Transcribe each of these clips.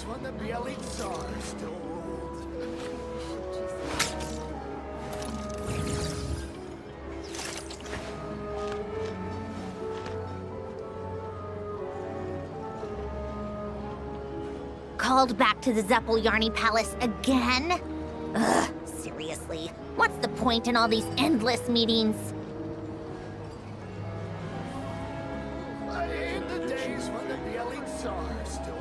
days when the Bielid Tsar still ruled. Called back to the Zeppeljärny Palace again? Ugh, seriously. What's the point in all these endless meetings? In the days when the Bielid Tsar still ruled.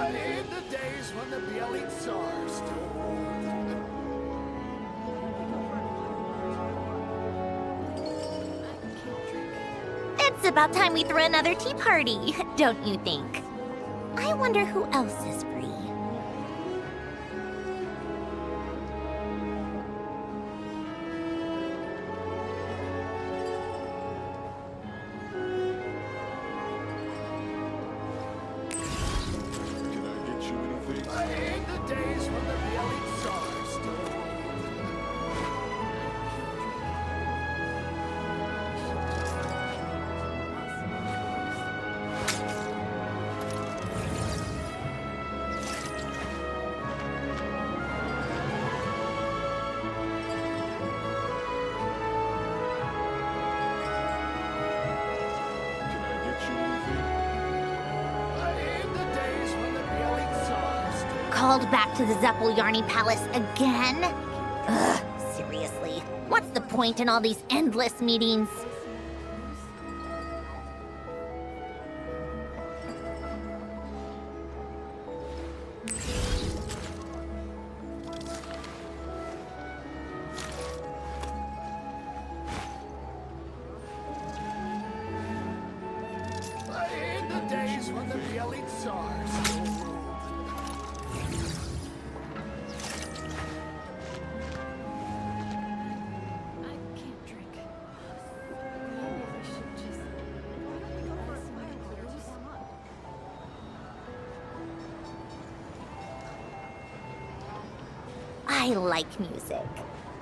In the days when the Bielid Tsar still ruled. It's about time we threw another tea party, don't you think? I wonder who else is free. In the days when the Bielid Tsar still ruled. In the days when the Bielid Tsar still Called back to the Zeppeljärny Palace again? Ugh, seriously. What's the point in all these endless meetings? In the days when the Bielid Tsar still ruled. I like music.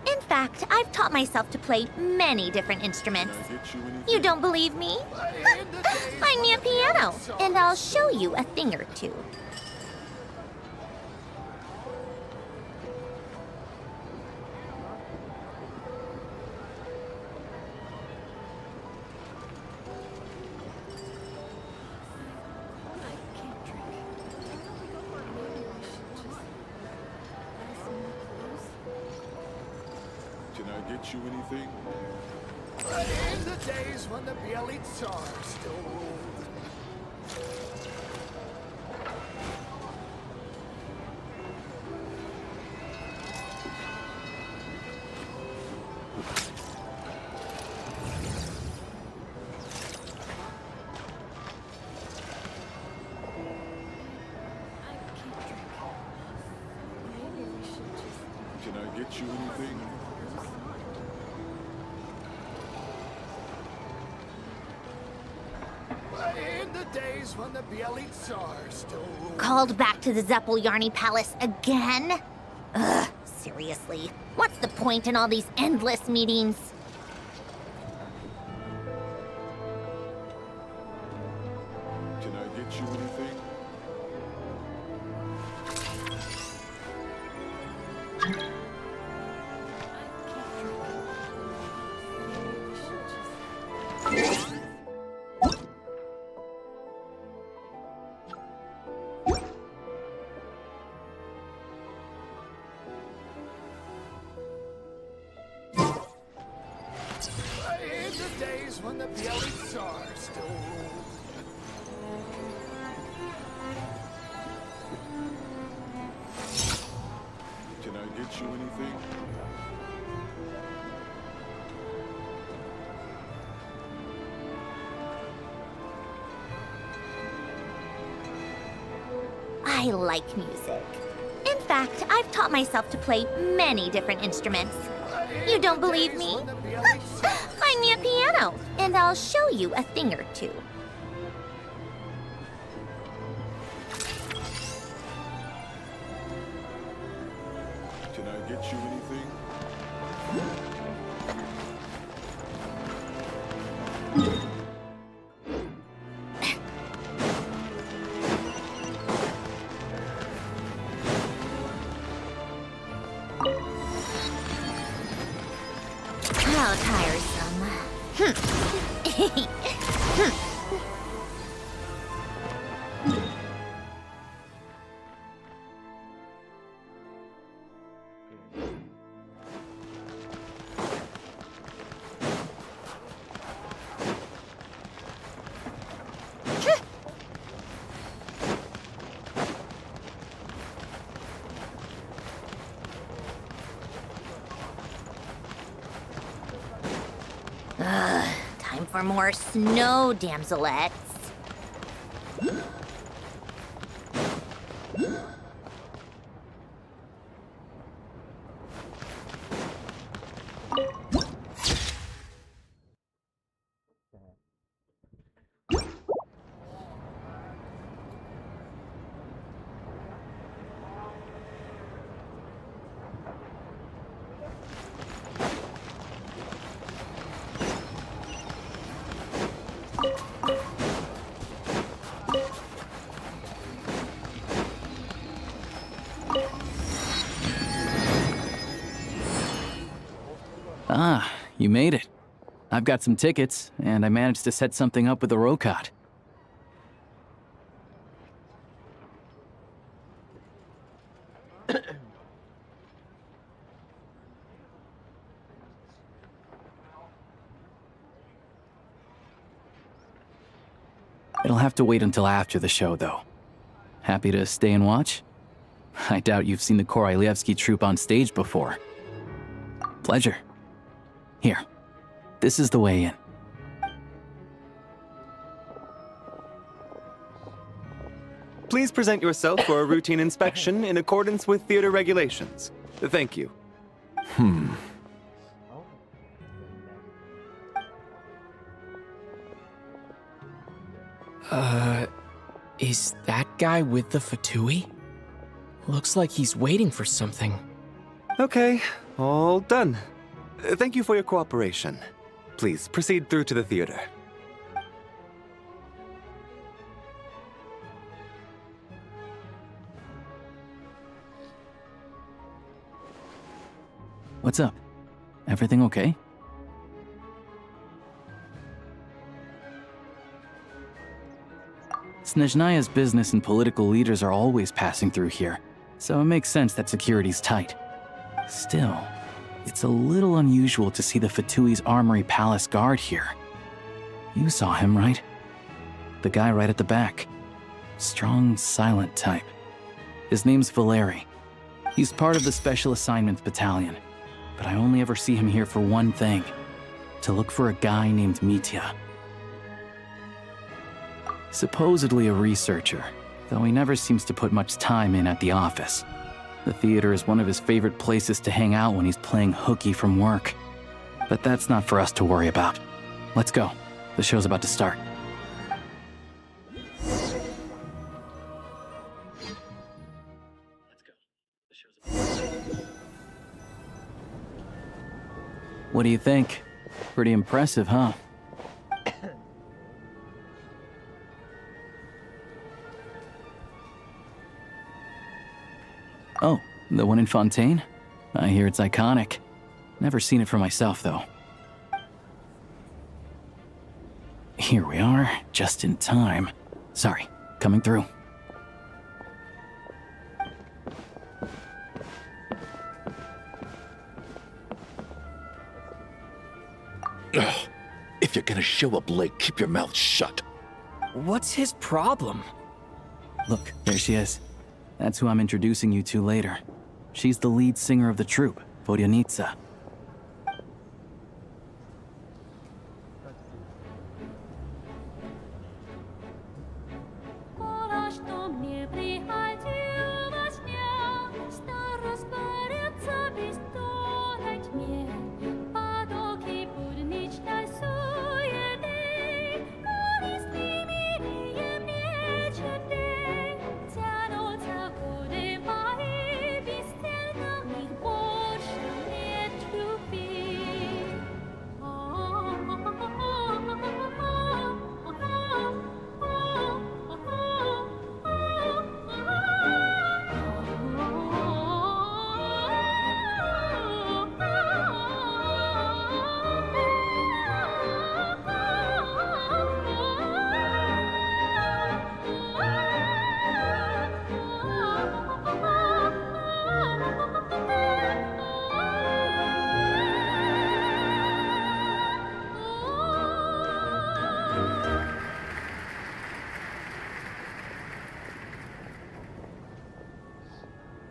In fact, I've taught myself to play many different instruments. You don't believe me? In the days Find me a when the Bielid piano, Tsar and I'll show you a thing or two. Can I get you anything? In the days when the Bielid Tsar still ruled. Can I get you anything? In the days when the Bielid Tsar still ruled. Called back to the Zeppeljärny Palace again? Ugh, seriously. What's the point in all these endless meetings? Can I get you anything? In the days when the Bielid Tsar still ruled. Can I get you anything? I like music. In fact, I've taught myself to play many different instruments. You don't believe me? Find me a piano, and I'll show you a thing or two. Can I get you anything? How tiresome. Time for more snow damselettes. Ah, you made it. I've got some tickets, and I managed to set something up with the Rokot. It'll have to wait until after the show, though. Happy to stay and watch? I doubt you've seen the Korolyevsky troupe on stage before. Pleasure. Here, this is the way in. Please present yourself for a routine inspection in accordance with theater regulations. Thank you. Is that guy with the fatui? Looks like he's waiting for something. Okay, all done. Thank you for your cooperation. Please proceed through to the theater. What's up? Everything okay? Snezhnaya's business and political leaders are always passing through here, so it makes sense that security's tight. Still, it's a little unusual to see the Fatui's Armory Palace guard here. You saw him, right? The guy right at the back. Strong, silent type. His name's Valeri. He's part of the Special Assignments Battalion, but I only ever see him here for one thing: to look for a guy named Mitya. Supposedly a researcher, though he never seems to put much time in at the office. The theater is one of his favorite places to hang out when he's playing hooky from work. But that's not for us to worry about. Let's go. The show's about to start. What do you think? Pretty impressive, huh? Oh, the one in Fontaine? I hear it's iconic. Never seen it for myself, though. Here we are, just in time. Sorry, coming through. Ugh. If you're gonna show up late, keep your mouth shut. What's his problem? Look, there she is. That's who I'm introducing you to later. She's the lead singer of the troupe, Vodyanitsa.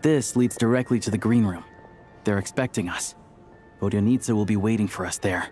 this leads directly to the green room. They're expecting us. Vodyanitsa will be waiting for us there.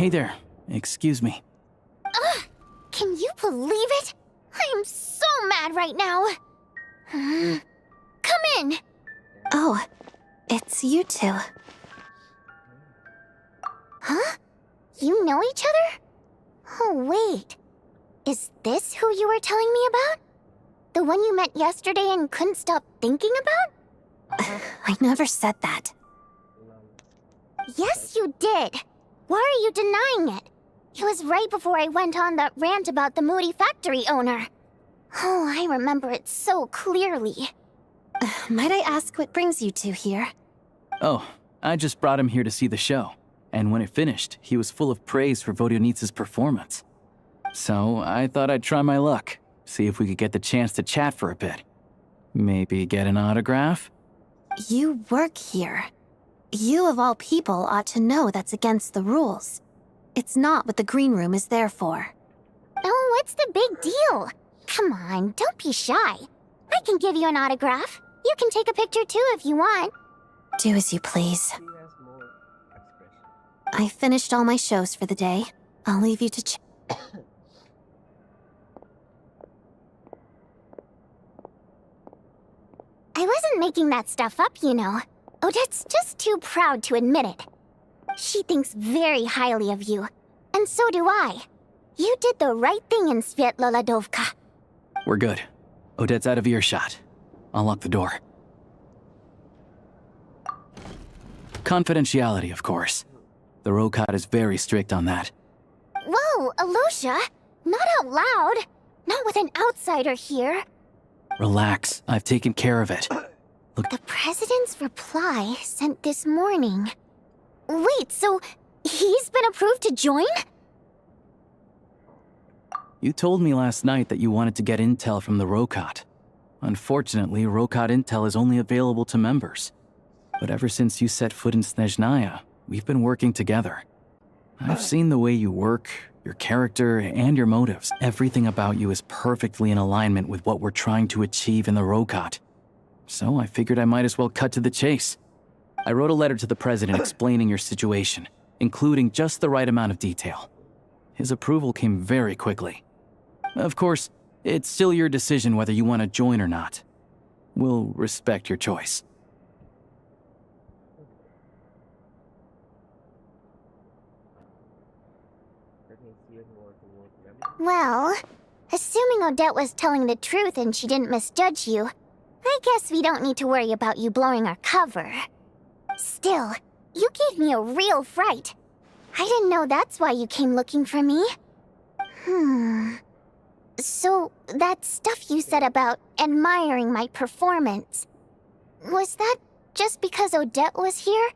Hey there. Excuse me. Can you believe it? I'm so mad right now. Come in. Oh, it's you two. Huh? You know each other? Oh, wait. Is this who you were telling me about? The one you met yesterday and couldn't stop thinking about? I never said that. Yes, you did. Why are you denying it? It was right before I went on that rant about the moody factory owner. Oh, I remember it so clearly. Might I ask what brings you two here? Oh, I just brought him here to see the show. And when it finished, he was full of praise for Vodyanitsa's performance. So I thought I'd try my luck, see if we could get the chance to chat for a bit. Maybe get an autograph? You work here. You of all people ought to know that's against the rules. It's not what the green room is there for. Oh, what's the big deal? Come on, don't be shy. I can give you an autograph. You can take a picture too if you want. Do as you please. I finished all my shows for the day. I'll leave you to I wasn't making that stuff up, you know. Odette's just too proud to admit it. She thinks very highly of you, and so do I. You did the right thing in Svietloladovka. We're good. Odette's out of earshot. I'll lock the door. Confidentiality, of course. The Rokad is very strict on that. Whoa, Alosha! Not out loud! Not with an outsider here. Relax, I've taken care of it. The president's reply sent this morning. Wait, so he's been approved to join? You told me last night that you wanted to get intel from the Rokad. Unfortunately, Rokad intel is only available to members. But ever since you set foot in Snezhnaya, we've been working together. I've seen the way you work, your character, and your motives. Everything about you is perfectly in alignment with what we're trying to achieve in the Rokad. So I figured I might as well cut to the chase. I wrote a letter to the president explaining your situation, including just the right amount of detail. His approval came very quickly. Of course, it's still your decision whether you want to join or not. We'll respect your choice. Well, assuming Odette was telling the truth and she didn't misjudge you, I guess we don't need to worry about you blowing our cover. Still, you gave me a real fright. I didn't know that's why you came looking for me. So, that stuff you said about admiring my performance, was that just because Odette was here?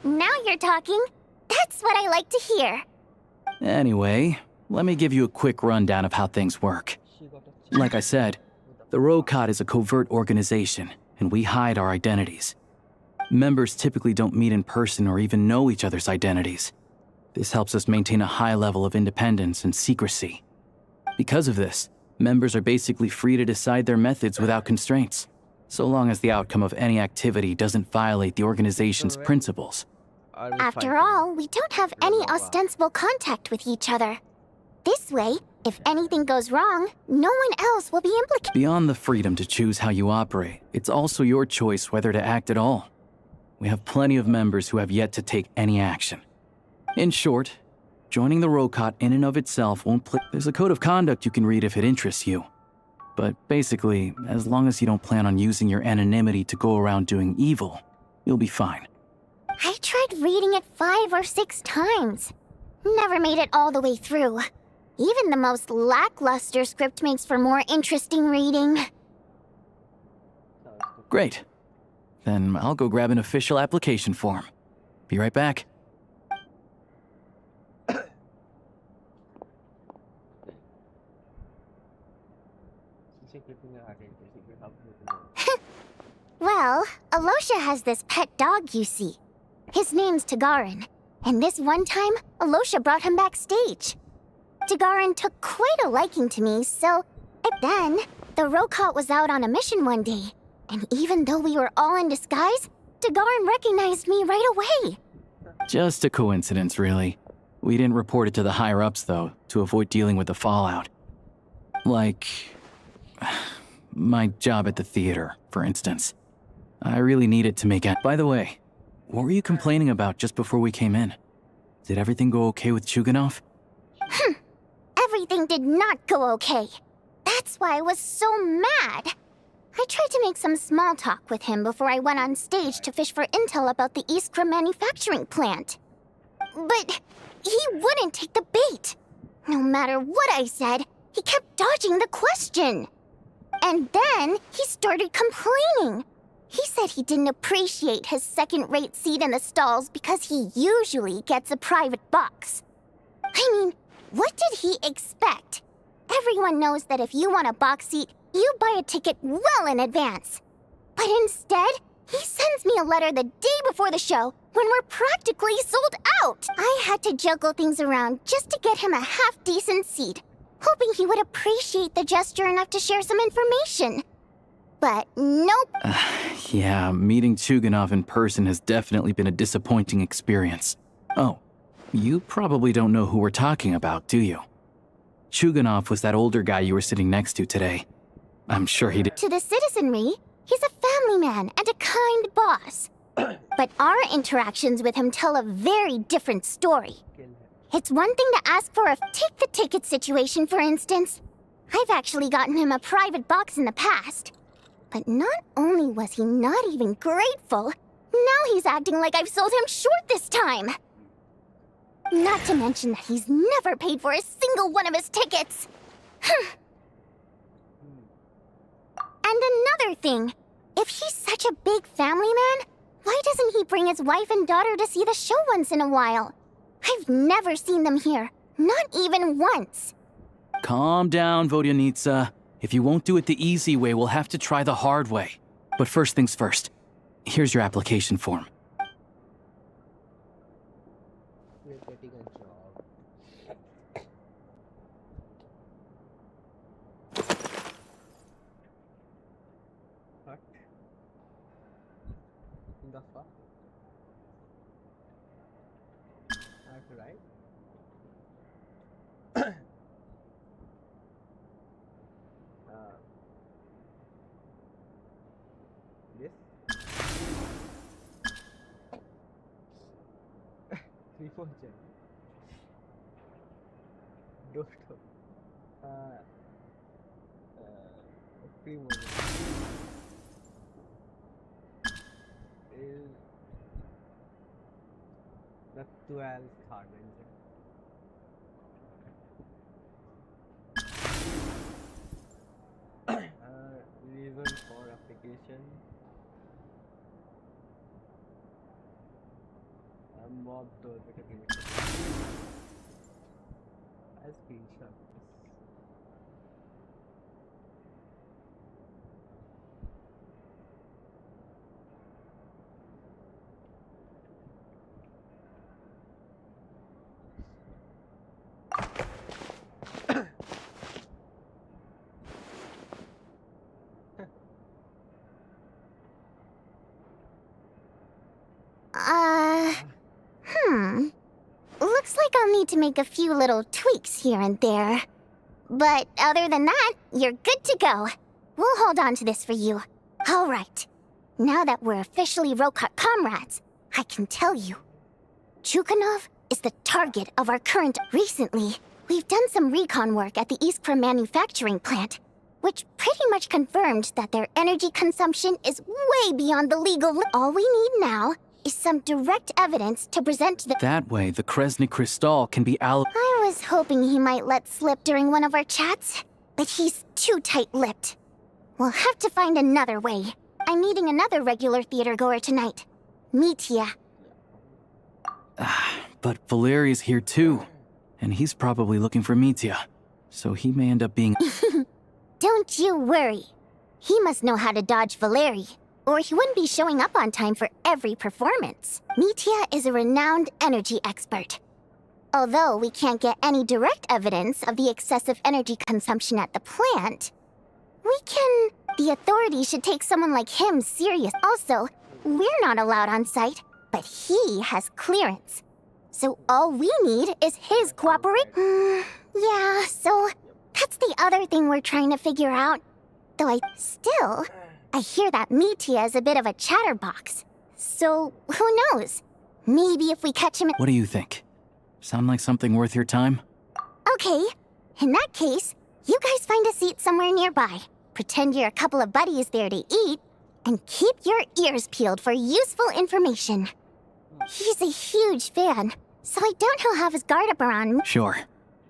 Now you're talking. That's what I like to hear. Anyway, let me give you a quick rundown of how things work. Like I said, the Rokad is a covert organization, and we hide our identities. Members typically don't meet in person or even know each other's identities. This helps us maintain a high level of independence and secrecy. Because of this, members are basically free to decide their methods without constraints, so long as the outcome of any activity doesn't violate the organization's principles. After all, we don't have any ostensible contact with each other. This way, if anything goes wrong, no one else will be implicated. Beyond the freedom to choose how you operate, it's also your choice whether to act at all. We have plenty of members who have yet to take any action. In short, Joining the Rokot in and of itself won't play. There's a code of conduct you can read if it interests you. But basically, as long as you don't plan on using your anonymity to go around doing evil, you'll be fine. I tried reading it 5 or 6 times. Never made it all the way through. Even the most lackluster script makes for more interesting reading. Great. Then I'll go grab an official application form. Be right back. Well, Alosha has this pet dog, you see. His name's Tagarin, and this one time, Alosha brought him backstage. Tagarin took quite a liking to me, so... Then, the Rokot was out on a mission one day, and even though we were all in disguise, Tagarin recognized me right away. Just a coincidence, really. We didn't report it to the higher-ups, though, to avoid dealing with the fallout. Like... my job at the theater, for instance. I really needed to make By the way, what were you complaining about just before we came in? Did everything go okay with Chuganov? Everything did not go okay. That's why I was so mad. I tried to make some small talk with him before I went on stage to fish for intel about the Iskra manufacturing plant. But he wouldn't take the bait. No matter what I said, he kept dodging the question. And then he started complaining. He said he didn't appreciate his second-rate seat in the stalls because he usually gets a private box. I mean, what did he expect? Everyone knows that if you want a box seat, you buy a ticket well in advance. But instead, he sends me a letter the day before the show when we're practically sold out. I had to juggle things around just to get him a half-decent seat, hoping he would appreciate the gesture enough to share some information. But nope. Yeah, meeting Chuganov in person has definitely been a disappointing experience. Oh, you probably don't know who we're talking about, do you? Chuganov was that older guy you were sitting next to today. I'm sure he did. To the citizenry, he's a family man and a kind boss. But our interactions with him tell a very different story. It's one thing to ask for a take-the-ticket situation, for instance. I've actually gotten him a private box in the past. But not only was he not even grateful, now he's acting like I've sold him short this time. Not to mention that he's never paid for a single one of his tickets. And another thing, if he's such a big family man, why doesn't he bring his wife and daughter to see the show once in a while? I've never seen them here, not even once. Calm down, Vodyanitsa. If you won't do it the easy way, we'll have to try the hard way. But first things first. Here's your application form. Reason for application. Mob to a screenshot. Looks like I'll need to make a few little tweaks here and there. But other than that, you're good to go. We'll hold on to this for you. All right. Now that we're officially Rokot comrades, I can tell you. Chuganov is the target of our current... Recently, we've done some recon work at the Iskra manufacturing plant, which pretty much confirmed that their energy consumption is way beyond the legal... All we need now is some direct evidence to present to the... That way, the Kresny Crystal can be I was hoping he might let slip during one of our chats, but he's too tight-lipped. We'll have to find another way. I'm meeting another regular theater goer tonight. Mitya. But Valeri's here too, and he's probably looking for Mitya, so he may end up being... Don't you worry. He must know how to dodge Valeri, or he wouldn't be showing up on time for every performance. Mitya is a renowned energy expert. Although we can't get any direct evidence of the excessive energy consumption at the plant, we can... The authorities should take someone like him serious. Also, we're not allowed on site, but he has clearance. So all we need is his cooperation. Yeah, so that's the other thing we're trying to figure out. Though I hear that Mitya is a bit of a chatterbox. So who knows? Maybe if we catch him... What do you think? Sound like something worth your time? Okay, in that case, you guys find a seat somewhere nearby. Pretend you're a couple of buddies there to eat, and keep your ears peeled for useful information. He's a huge fan, so I doubt he'll have his guard up around me. Sure.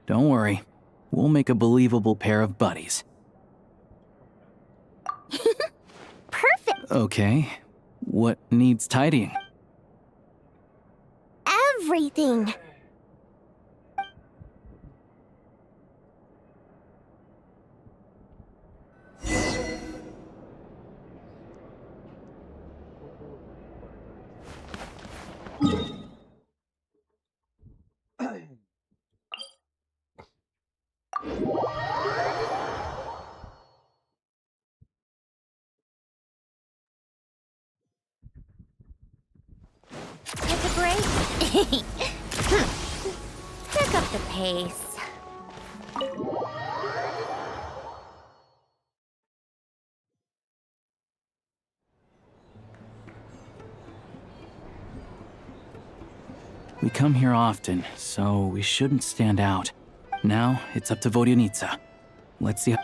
Don't worry. We'll make a believable pair of buddies. Perfect! Okay. What needs tidying? Everything! Take a break? Pick up the pace. We come here often, so we shouldn't stand out. Now, it's up to Vodyanitsa. Let's see how...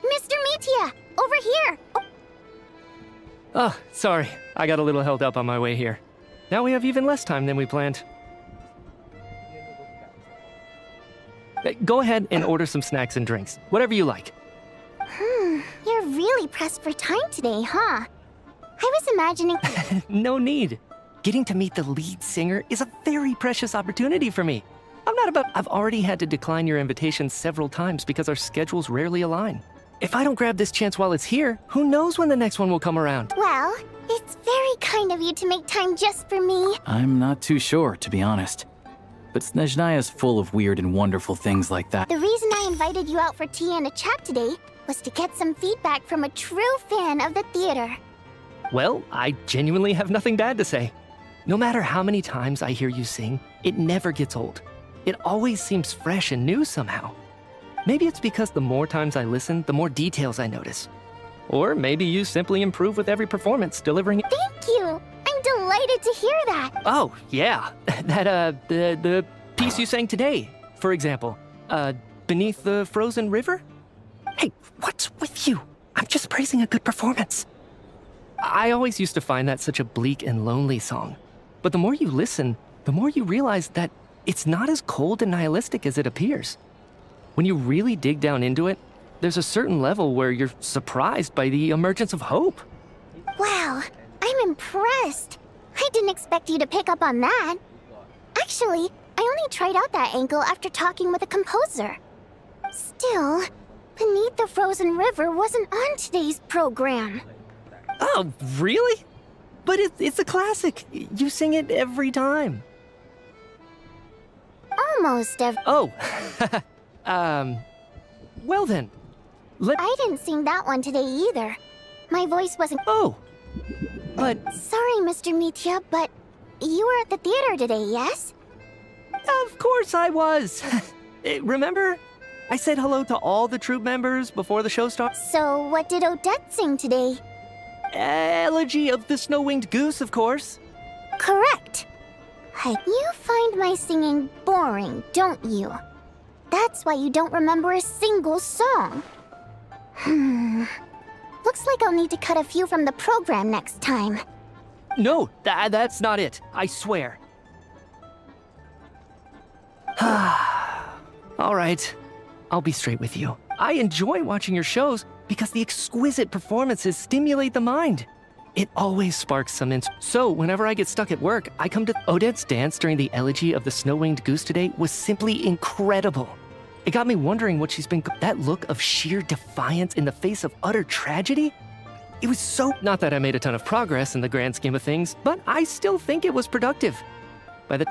Mr. Mitya! Over here! Oh, sorry. I got a little held up on my way here. Now we have even less time than we planned. Go ahead and order some snacks and drinks. Whatever you like. You're really pressed for time today, huh? I was imagining... No need. Getting to meet the lead singer is a very precious opportunity for me. I've already had to decline your invitation several times because our schedules rarely align. If I don't grab this chance while it's here, who knows when the next one will come around? Well, it's very kind of you to make time just for me. I'm not too sure, to be honest. But Snezhnaya's full of weird and wonderful things like that. The reason I invited you out for tea and a chat today was to get some feedback from a true fan of the theater. Well, I genuinely have nothing bad to say. No matter how many times I hear you sing, it never gets old. It always seems fresh and new somehow. Maybe it's because the more times I listen, the more details I notice. Or maybe you simply improve with every performance, delivering... Thank you! I'm delighted to hear that! Oh, yeah. The piece you sang today, for example. Beneath the Frozen River? Hey, what's with you? I'm just praising a good performance. I always used to find that such a bleak and lonely song. But the more you listen, the more you realize that it's not as cold and nihilistic as it appears. When you really dig down into it, there's a certain level where you're surprised by the emergence of hope. Wow, I'm impressed. I didn't expect you to pick up on that. Actually, I only tried out that angle after talking with a composer. Still, Beneath the Frozen River wasn't on today's program. Oh, really? But it's a classic. You sing it every time. Almost every... Oh, well then. I didn't sing that one today either. My voice wasn't... Oh, but... Sorry, Mr. Mitya, but you were at the theater today, yes? Of course I was. Remember? I said hello to all the troop members before the show started. So, what did Odette sing today? Elegy of the Snow-Winged Goose, of course. Correct. You find my singing boring, don't you? That's why you don't remember a single song. Looks like I'll need to cut a few from the program next time. No, that's not it. I swear. All right. I'll be straight with you. I enjoy watching your shows because the exquisite performances stimulate the mind. It always sparks some So whenever I get stuck at work, I come to Odette's dance during the Elegy of the Snow-Winged Goose today was simply incredible. It got me wondering what she's been... That look of sheer defiance in the face of utter tragedy? It was so... Not that I made a ton of progress in the grand scheme of things, but I still think it was productive.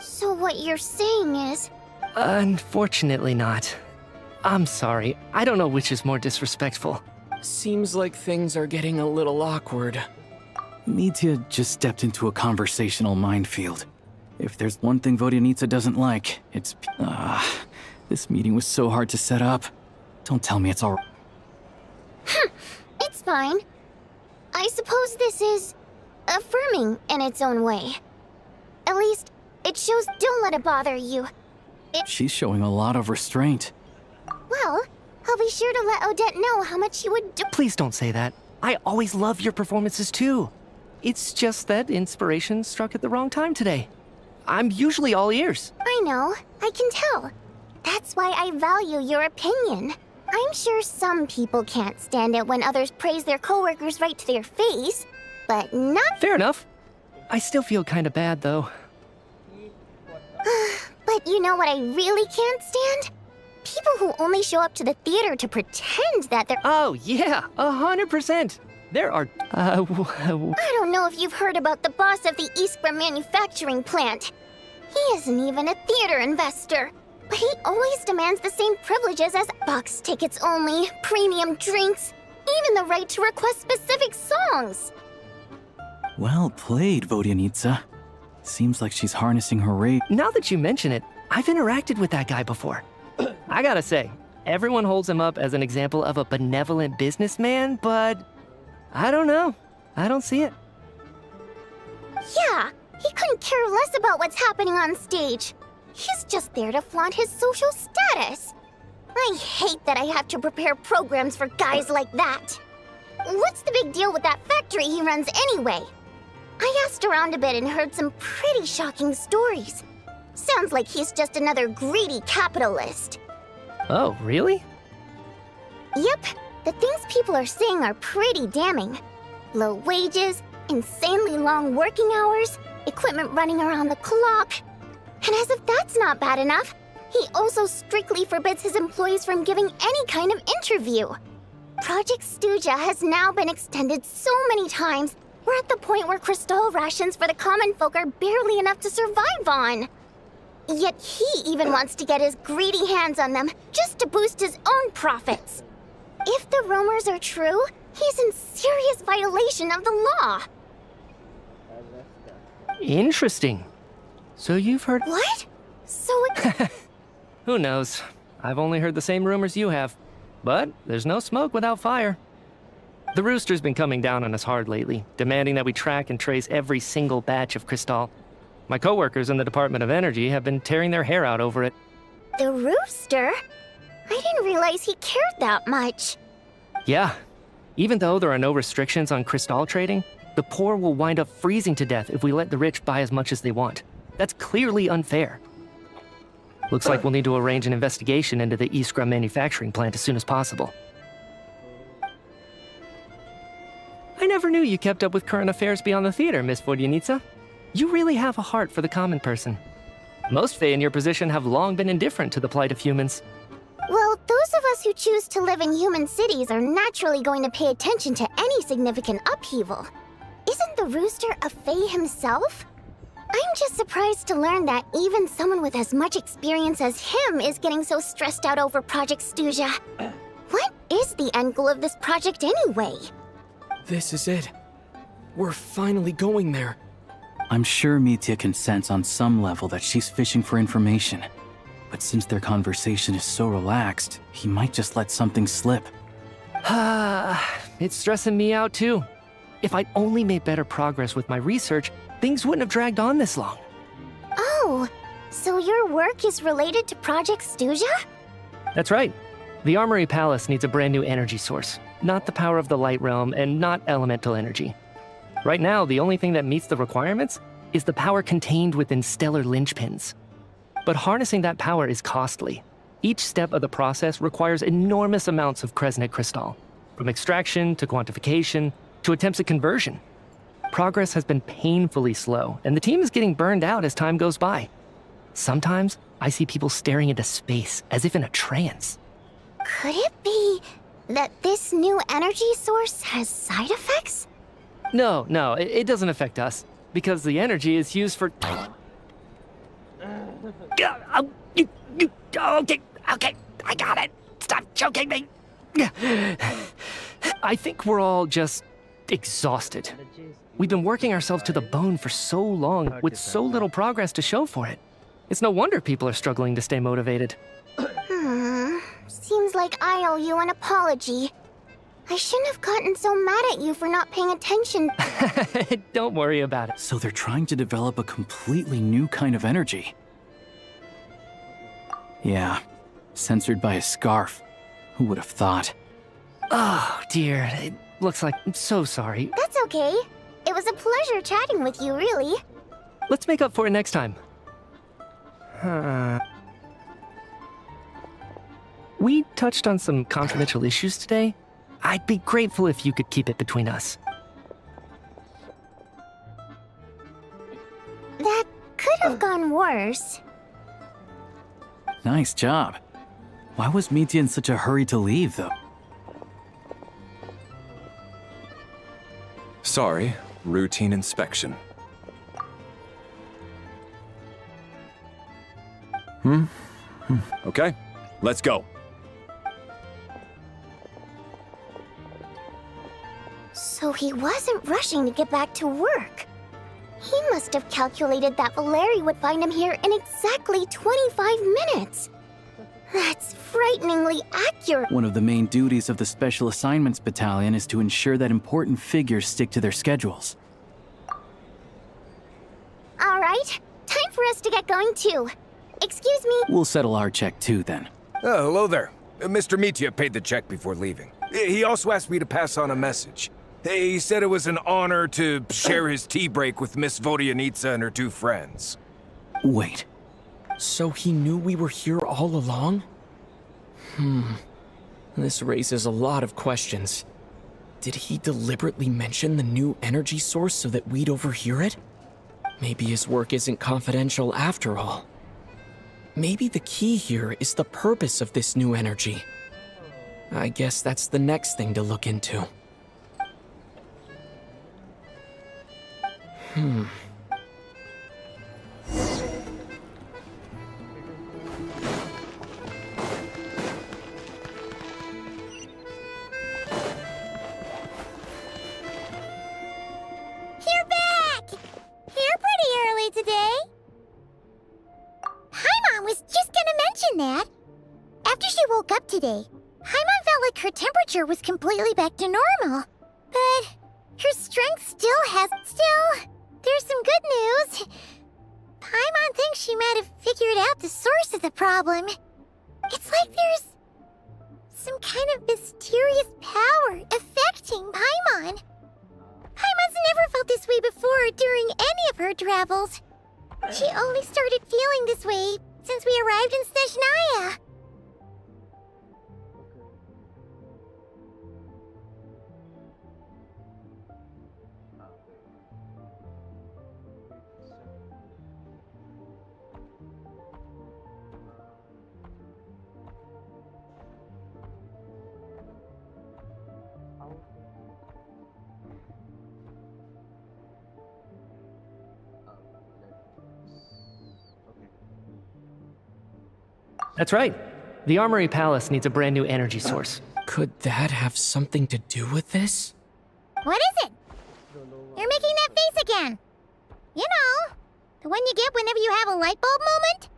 So what you're saying is... Unfortunately not. I'm sorry. I don't know which is more disrespectful. Seems like things are getting a little awkward. Mitya just stepped into a conversational minefield. If there's one thing Vodyanitsa doesn't like, it's... this meeting was so hard to set up. Don't tell me it's all... It's fine. I suppose this is... affirming in its own way. At least, it shows don't let it bother you. She's showing a lot of restraint. Well, I'll be sure to let Odette know how much you would do. Please don't say that. I always love your performances too. It's just that inspiration struck at the wrong time today. I'm usually all ears. I know, I can tell. That's why I value your opinion. I'm sure some people can't stand it when others praise their coworkers right to their face, but not... Fair enough. I still feel kinda bad though. But you know what I really can't stand? People who only show up to the theater to pretend that they're... Oh yeah, 100%. There are... I don't know if you've heard about the boss of the Iskra manufacturing plant. He isn't even a theater investor, but he always demands the same privileges as box tickets only, premium drinks, even the right to request specific songs. Well played, Vodyanitsa. Seems like she's harnessing her rage. Now that you mention it, I've interacted with that guy before. I gotta say, everyone holds him up as an example of a benevolent businessman, but... I don't know. I don't see it. Yeah, he couldn't care less about what's happening on stage. He's just there to flaunt his social status. I hate that I have to prepare programs for guys like that. What's the big deal with that factory he runs anyway? I asked around a bit and heard some pretty shocking stories. Sounds like he's just another greedy capitalist. Oh, really? Yep, the things people are saying are pretty damning. Low wages, insanely long working hours, equipment running around the clock. And as if that's not bad enough, he also strictly forbids his employees from giving any kind of interview. Project Stuja has now been extended so many times, we're at the point where crystal rations for the common folk are barely enough to survive on. Yet he even wants to get his greedy hands on them just to boost his own profits. If the rumors are true, he's in serious violation of the law. Interesting. So you've heard... What? So Who knows? I've only heard the same rumors you have. But there's no smoke without fire. The Rooster's been coming down on us hard lately, demanding that we track and trace every single batch of Crystal. My coworkers in the Department of Energy have been tearing their hair out over it. The Rooster? I didn't realize he cared that much. Yeah. Even though there are no restrictions on Crystal trading, the poor will wind up freezing to death if we let the rich buy as much as they want. That's clearly unfair. Looks like we'll need to arrange an investigation into the Iskra manufacturing plant as soon as possible. I never knew you kept up with current affairs beyond the theater, Miss Vodyanitsa. You really have a heart for the common person. Most Fae in your position have long been indifferent to the plight of humans. Well, those of us who choose to live in human cities are naturally going to pay attention to any significant upheaval. Isn't the Rooster a Fae himself? I'm just surprised to learn that even someone with as much experience as him is getting so stressed out over Project Stuja. What is the end goal of this project anyway? This is it. We're finally going there. I'm sure Mitya can sense on some level that she's fishing for information. But since their conversation is so relaxed, he might just let something slip. It's stressing me out too. If I'd only made better progress with my research, things wouldn't have dragged on this long. Oh, so your work is related to Project Snezhnaya? That's right. The Armory Palace needs a brand new energy source. Not the power of the Light Realm and not elemental energy. Right now, the only thing that meets the requirements is the power contained within stellar linchpins. But harnessing that power is costly. Each step of the process requires enormous amounts of Kresnik crystal, from extraction to quantification to attempts at conversion. Progress has been painfully slow, and the team is getting burned out as time goes by. Sometimes, I see people staring into space as if in a trance. Could it be that this new energy source has side effects? No, it doesn't affect us, because the energy is used for... Okay, I got it. Stop choking me. I think we're all just exhausted. We've been working ourselves to the bone for so long with so little progress to show for it. It's no wonder people are struggling to stay motivated. Seems like I owe you an apology. I shouldn't have gotten so mad at you for not paying attention. Don't worry about it. So they're trying to develop a completely new kind of energy. Yeah, censored by a scarf. Who would have thought? Oh, dear. It looks like I'm so sorry. That's okay. It was a pleasure chatting with you, really. Let's make up for it next time. We touched on some confidential issues today. I'd be grateful if you could keep it between us. That could have gone worse. Nice job. Why was Mitya in such a hurry to leave, though? Sorry, routine inspection. Okay, let's go. So he wasn't rushing to get back to work. He must have calculated that Valeri would find him here in exactly 25 minutes. That's frighteningly accurate. One of the main duties of the Special Assignments Battalion is to ensure that important figures stick to their schedules. All right, time for us to get going too. Excuse me. We'll settle our check too, then. Oh, hello there. Mr. Mitya paid the check before leaving. He also asked me to pass on a message. He said it was an honor to share his tea break with Miss Vodyanitsa and her two friends. Wait. So he knew we were here all along? This raises a lot of questions. Did he deliberately mention the new energy source so that we'd overhear it? Maybe his work isn't confidential after all. Maybe the key here is the purpose of this new energy. I guess that's the next thing to look into. You're back! You're pretty early today. Paimon was just gonna mention that. After she woke up today, Paimon felt like her temperature was completely back to normal. But her strength still, there's some good news. Paimon thinks she might have figured out the source of the problem. It's like there's some kind of mysterious power affecting Paimon. Paimon's never felt this way before during any of her travels. She only started feeling this way since we arrived in Snezhnaya. That's right. The Armory Palace needs a brand new energy source. Could that have something to do with this? What is it? You're making that face again. You know, the one you get whenever you have a light bulb moment?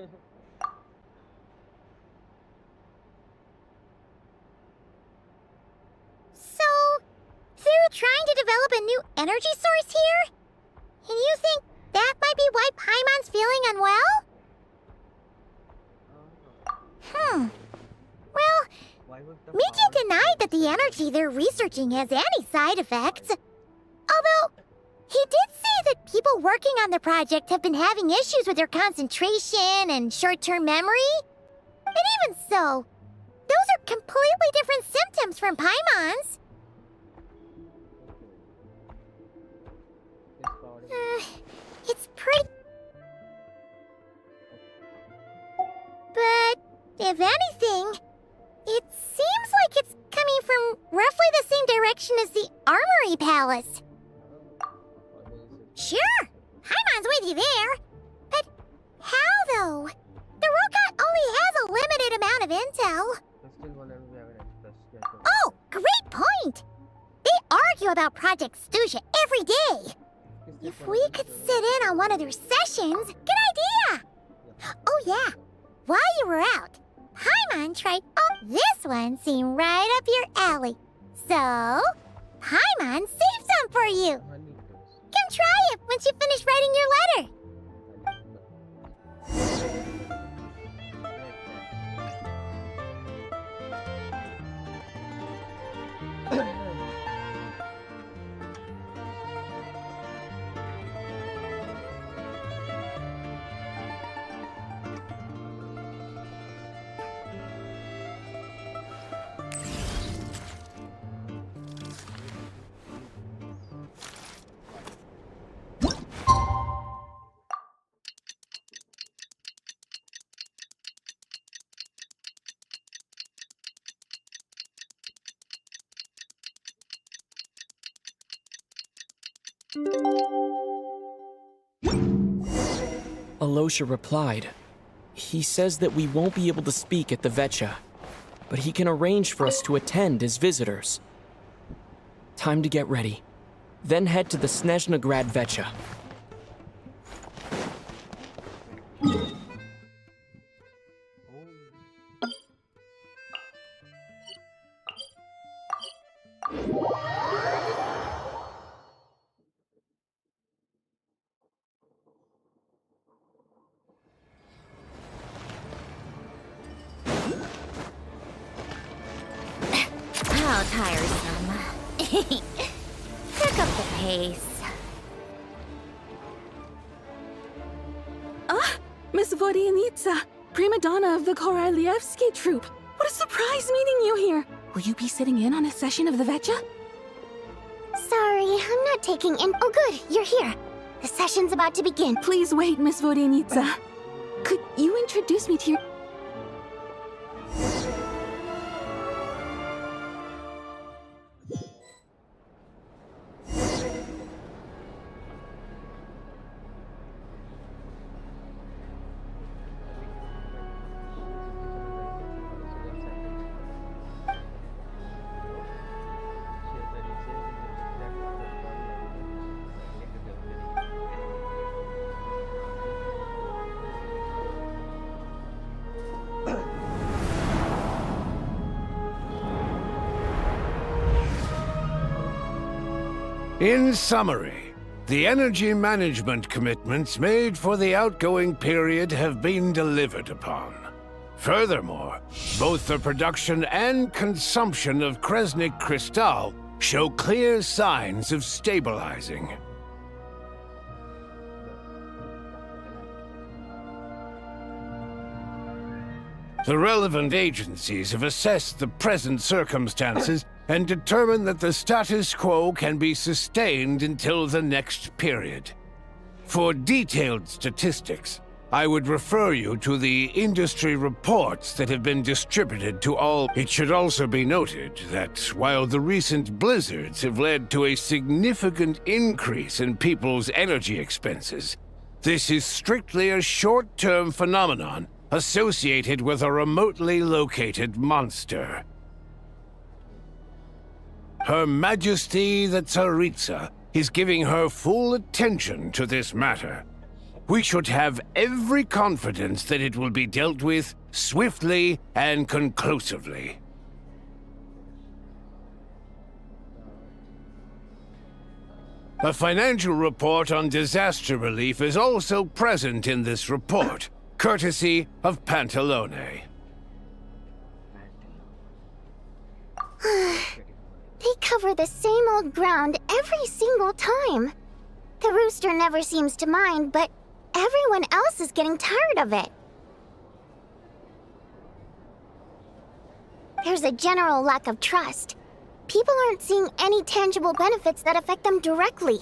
So, they're trying to develop a new energy source here? And you think that might be why Paimon's feeling unwell? Well, Mitya denied that the energy they're researching has any side effects. Although, he did say that people working on the project have been having issues with their concentration and short-term memory. And even so, those are completely different symptoms from Paimon's. It's pretty... But, if anything, it seems like it's coming from roughly the same direction as the Armory Palace. Sure, Paimon's with you there. But how, though? The Rokat only has a limited amount of intel. Oh, great point! They argue about Project Stusha every day. If we could sit in on one of their sessions, good idea! Oh yeah, while you were out, Paimon tried... Oh, this one seemed right up your alley. So, Paimon saved some for you. Come try it once you finish writing your letter. Alosha replied. He says that we won't be able to speak at the Vetcha, but he can arrange for us to attend as visitors. Time to get ready. Then head to the Snezhnaya Vetcha. How tiresome. Pick up the pace. Ah, Miss Vodyanitsa, prima donna of the Korolievsky troupe. What a surprise meeting you here. Will you be sitting in on a session of the Vetcha? Sorry, I'm not taking in... Oh good, you're here. The session's about to begin. Please wait, Miss Vodyanitsa. Could you introduce me to your... In summary, the energy management commitments made for the outgoing period have been delivered upon. Furthermore, both the production and consumption of Kresnik Crystal show clear signs of stabilizing. The relevant agencies have assessed the present circumstances and determined that the status quo can be sustained until the next period. For detailed statistics, I would refer you to the industry reports that have been distributed to all. It should also be noted that while the recent blizzards have led to a significant increase in people's energy expenses, this is strictly a short-term phenomenon associated with a remotely located monster. Her Majesty the Tsaritsa is giving her full attention to this matter. we should have every confidence that it will be dealt with swiftly and conclusively. A financial report on disaster relief is also present in this report, courtesy of Pantalone. They cover the same old ground every single time. The rooster never seems to mind, but everyone else is getting tired of it. There's a general lack of trust. People aren't seeing any tangible benefits that affect them directly.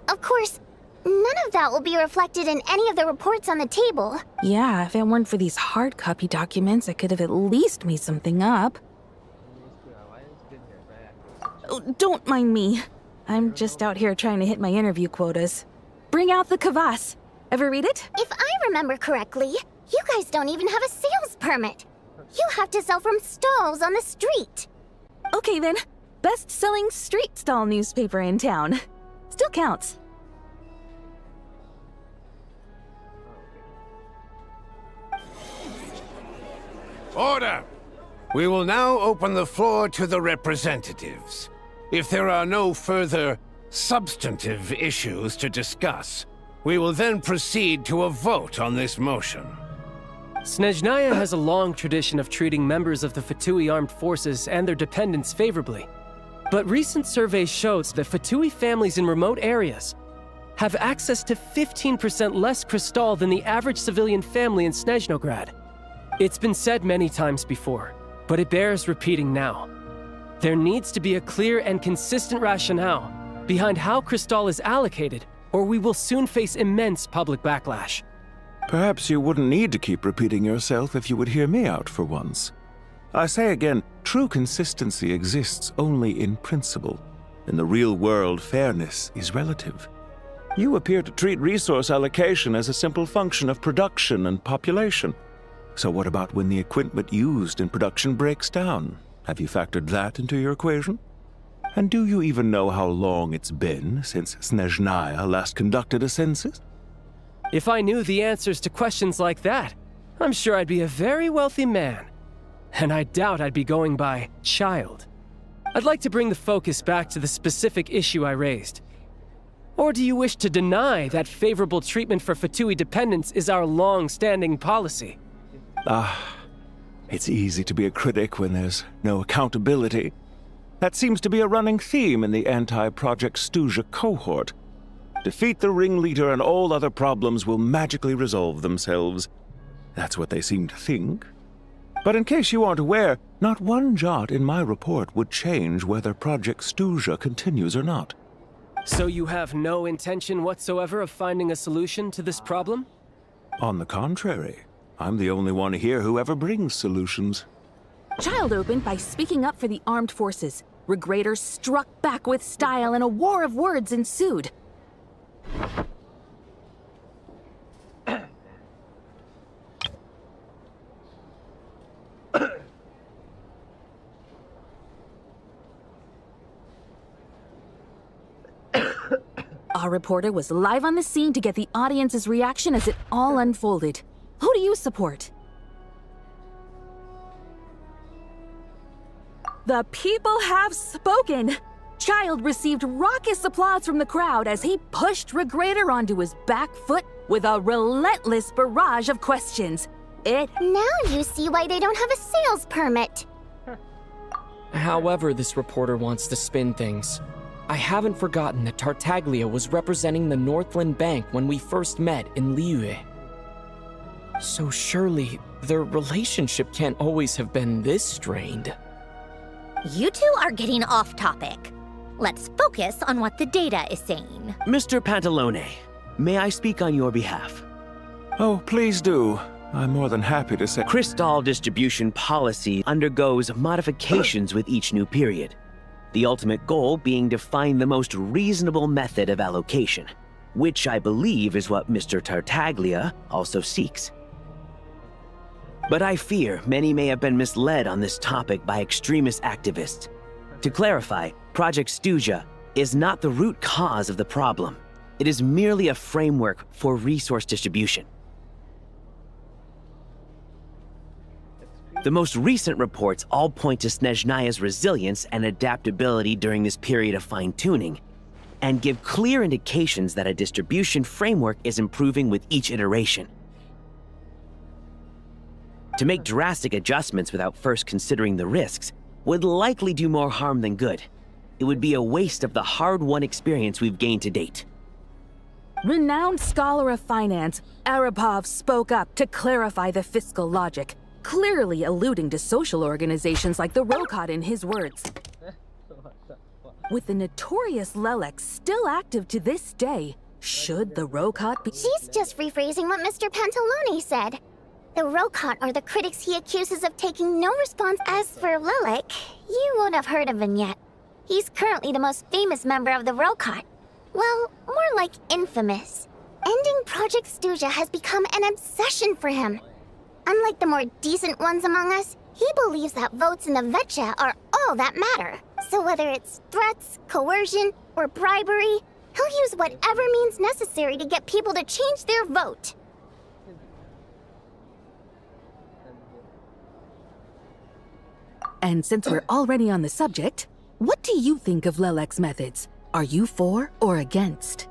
Of course, none of that will be reflected in any of the reports on the table. Yeah, if it weren't for these hard copy documents, I could have at least made something up. Oh, don't mind me. I'm just out here trying to hit my interview quotas. Bring out the kvass. Ever read it? If I remember correctly, you guys don't even have a sales permit. You have to sell from stalls on the street. Okay then, best-selling street stall newspaper in town. Still counts. Order! We will now open the floor to the representatives. If there are no further substantive issues to discuss, we will then proceed to a vote on this motion. Snezhnaya has a long tradition of treating members of the Fatui armed forces and their dependents favorably. But recent surveys show that Fatui families in remote areas have access to 15% less crystal than the average civilian family in Snezhnograd. It's been said many times before, but it bears repeating now. There needs to be a clear and consistent rationale behind how crystal is allocated, or we will soon face immense public backlash. Perhaps you wouldn't need to keep repeating yourself if you would hear me out for once. I say again, true consistency exists only in principle. In the real world, fairness is relative. You appear to treat resource allocation as a simple function of production and population. So what about when the equipment used in production breaks down? Have you factored that into your equation? And do you even know how long it's been since Snezhnaya last conducted a census? If I knew the answers to questions like that, I'm sure I'd be a very wealthy man. And I doubt I'd be going by child. I'd like to bring the focus back to the specific issue I raised. Or do you wish to deny that favorable treatment for Fatui dependents is our long-standing policy? It's easy to be a critic when there's no accountability. That seems to be a running theme in the anti-Project Stuja cohort. Defeat the ringleader and all other problems will magically resolve themselves. That's what they seem to think. But in case you aren't aware, not one jot in my report would change whether Project Stuja continues or not. So you have no intention whatsoever of finding a solution to this problem? On the contrary, I'm the only one here who ever brings solutions. Child opened by speaking up for the armed forces. Regrator struck back with style and a war of words ensued. Our reporter was live on the scene to get the audience's reaction as it all unfolded. Who do you support? The people have spoken! Child received raucous applause from the crowd as he pushed Regrator onto his back foot with a relentless barrage of questions. Now you see why they don't have a sales permit. However this reporter wants to spin things, I haven't forgotten that Tartaglia was representing the Northland Bank when we first met in Liyue. So surely, their relationship can't always have been this strained. You two are getting off topic. Let's focus on what the data is saying. Mr. Pantalone, may I speak on your behalf? Oh, please do. I'm more than happy to say. Crystal distribution policy undergoes modifications with each new period. The ultimate goal being to find the most reasonable method of allocation, which I believe is what Mr. Tartaglia also seeks. But I fear many may have been misled on this topic by extremist activists. To clarify, Project Stuja is not the root cause of the problem. It is merely a framework for resource distribution. The most recent reports all point to Snezhnaya's resilience and adaptability during this period of fine-tuning, and give clear indications that a distribution framework is improving with each iteration. To make drastic adjustments without first considering the risks would likely do more harm than good. It would be a waste of the hard-won experience we've gained to date. Renowned scholar of finance, Arapov spoke up to clarify the fiscal logic, clearly alluding to social organizations like the Rokot in his words. With the notorious Lelek still active to this day, should the Rokot be— She's just rephrasing what Mr. Pantalone said. The Rokot are the critics he accuses of taking no response. As for Lelek, you won't have heard of him yet. He's currently the most famous member of the Rokot. Well, more like infamous. Ending Project Stuja has become an obsession for him. Unlike the more decent ones among us, he believes that votes in the Vetcha are all that matter. So whether it's threats, coercion, or bribery, he'll use whatever means necessary to get people to change their vote. And since we're already on the subject, what do you think of Lelek's methods? Are you for or against?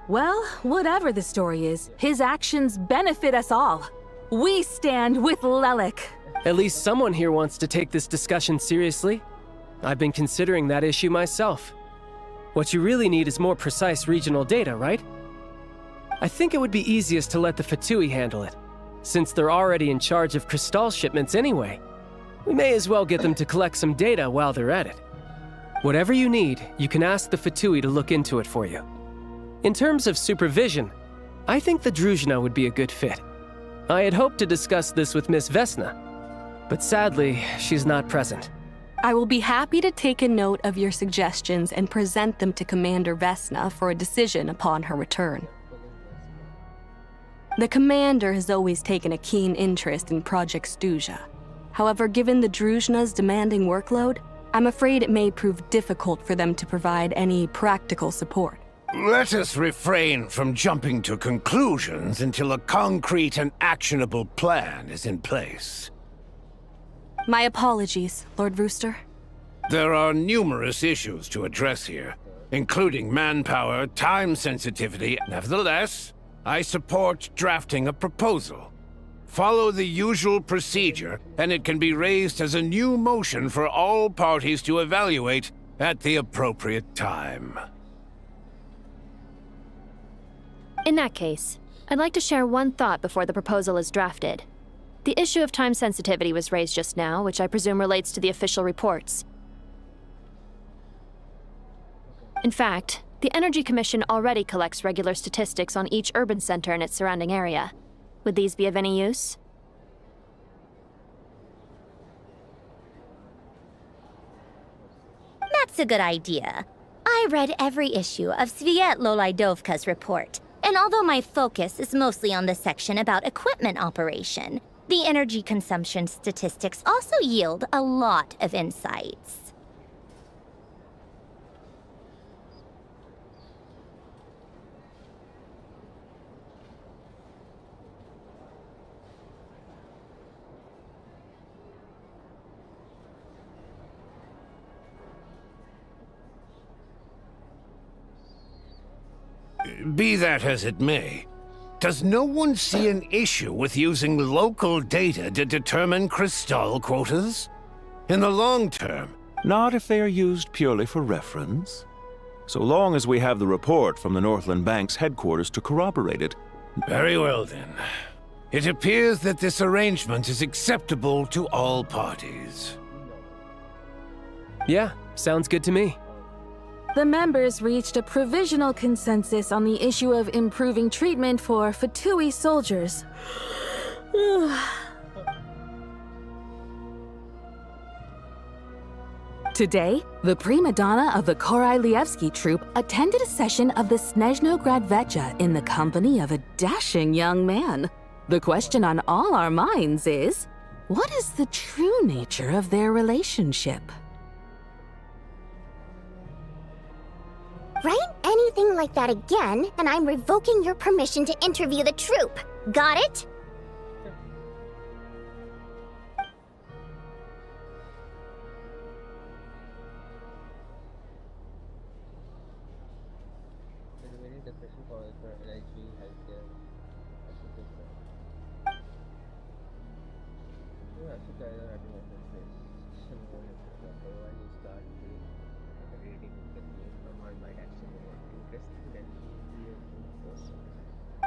Well, whatever the story is, his actions benefit us all. We stand with Lelek. At least someone here wants to take this discussion seriously. I've been considering that issue myself. What you really need is more precise regional data, right? I think it would be easiest to let the Fatui handle it, since they're already in charge of Crystal shipments anyway. We may as well get them to collect some data while they're at it. Whatever you need, you can ask the Fatui to look into it for you. In terms of supervision, I think the Druzhna would be a good fit. I had hoped to discuss this with Miss Vesna, but sadly, she's not present. I will be happy to take a note of your suggestions and present them to Commander Vesna for a decision upon her return. The Commander has always taken a keen interest in Project Stuja. However, given the Druzhna's demanding workload, I'm afraid it may prove difficult for them to provide any practical support. Let us refrain from jumping to conclusions until a concrete and actionable plan is in place. My apologies, Lord Rooster. There are numerous issues to address here, including manpower, time sensitivity. Nevertheless, I support drafting a proposal. Follow the usual procedure, and it can be raised as a new motion for all parties to evaluate at the appropriate time. In that case, I'd like to share one thought before the proposal is drafted. The issue of time sensitivity was raised just now, which I presume relates to the official reports. In fact, the Energy Commission already collects regular statistics on each urban center and its surrounding area. Would these be of any use? That's a good idea. I read every issue of Svietlo Lydovka's report, and although my focus is mostly on the section about equipment operation, the energy consumption statistics also yield a lot of insights. Be that as it may, does no one see an issue with using local data to determine Crystal quotas? In the long term? Not if they are used purely for reference. So long as we have the report from the Northland Bank's headquarters to corroborate it. Very well then. It appears that this arrangement is acceptable to all parties. Yeah, sounds good to me. The members reached a provisional consensus on the issue of improving treatment for Fatui soldiers. Today, the prima donna of the Korailievsky troupe attended a session of the Snezhnograd Vetcha in the company of a dashing young man. The question on all our minds is, what is the true nature of their relationship? Write anything like that again, and I'm revoking your permission to interview the troupe. Got it?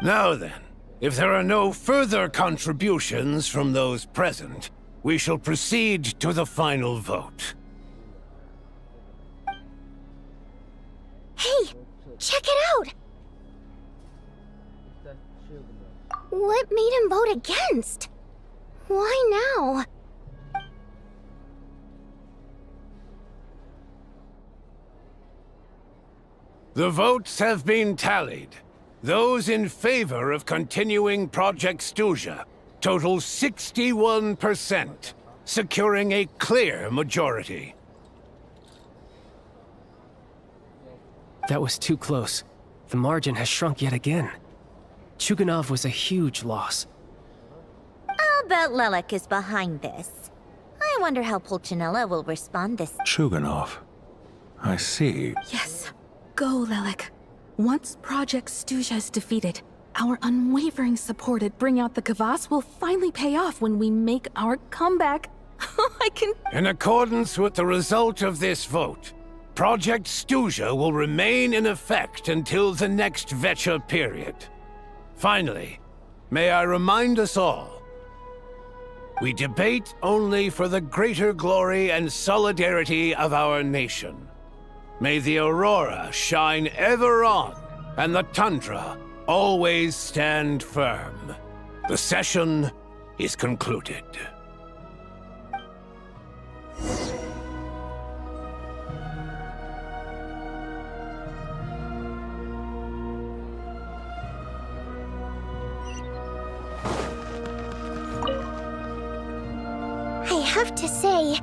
Now then, if there are no further contributions from those present, we shall proceed to the final vote. Hey, check it out! What made him vote against? Why now? The votes have been tallied. Those in favor of continuing Project Stuzha total 61%, securing a clear majority. That was too close. The margin has shrunk yet again. Chuganov was a huge loss. I'll bet Lelek is behind this. I wonder how Pulcinella will respond this. Chuganov. I see. Yes. Go, Lelek. Once Project Stuzha is defeated, our unwavering support at Bring Out the Kvass will finally pay off when we make our comeback. I can... In accordance with the result of this vote, Project Stuzha will remain in effect until the next Vecha period. Finally, may I remind us all, we debate only for the greater glory and solidarity of our nation. May the aurora shine ever on, and the tundra always stand firm. The session is concluded. I have to say,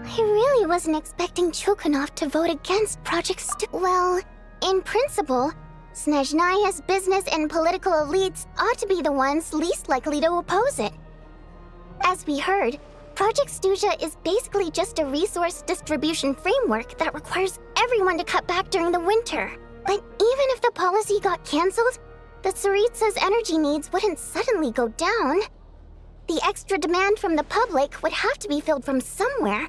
I really wasn't expecting Chuganov to vote against Project Well, in principle, Snezhnaya's business and political elites ought to be the ones least likely to oppose it. As we heard, Project Stuzha is basically just a resource distribution framework that requires everyone to cut back during the winter. But even if the policy got cancelled, the tsaritsa's energy needs wouldn't suddenly go down. The extra demand from the public would have to be filled from somewhere.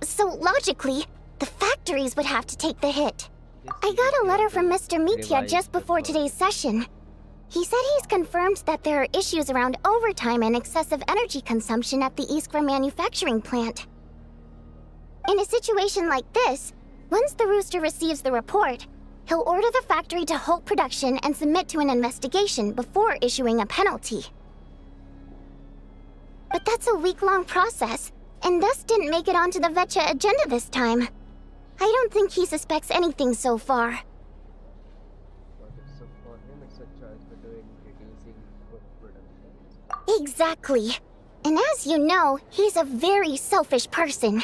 So logically, the factories would have to take the hit. I got a letter from Mr. Mitya just before today's session. He said he's confirmed that there are issues around overtime and excessive energy consumption at the Iskra manufacturing plant. In a situation like this, once the Rooster receives the report, he'll order the factory to halt production and submit to an investigation before issuing a penalty. But that's a week-long process, and thus didn't make it onto the Vecha agenda this time. I don't think he suspects anything so far. Exactly. And as you know, he's a very selfish person.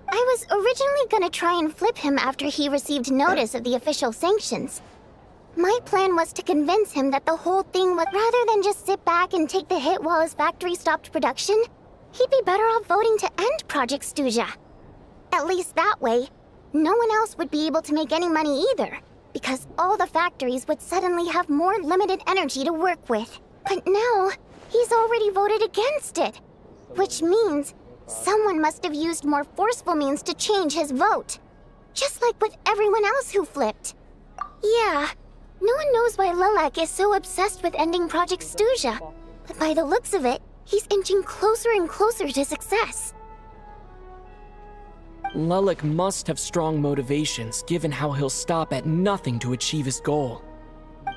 I was originally gonna try and flip him after he received notice of the official sanctions. My plan was to convince him that the whole thing was rather than just sit back and take the hit while his factory stopped production, he'd be better off voting to end Project Stuzha. At least that way, no one else would be able to make any money either, because all the factories would suddenly have more limited energy to work with. But now, he's already voted against it, which means someone must have used more forceful means to change his vote. Just like with everyone else who flipped. Yeah, no one knows why Lelek is so obsessed with ending Project Stuzha, but by the looks of it, he's inching closer and closer to success. Lelek must have strong motivations, given how he'll stop at nothing to achieve his goal.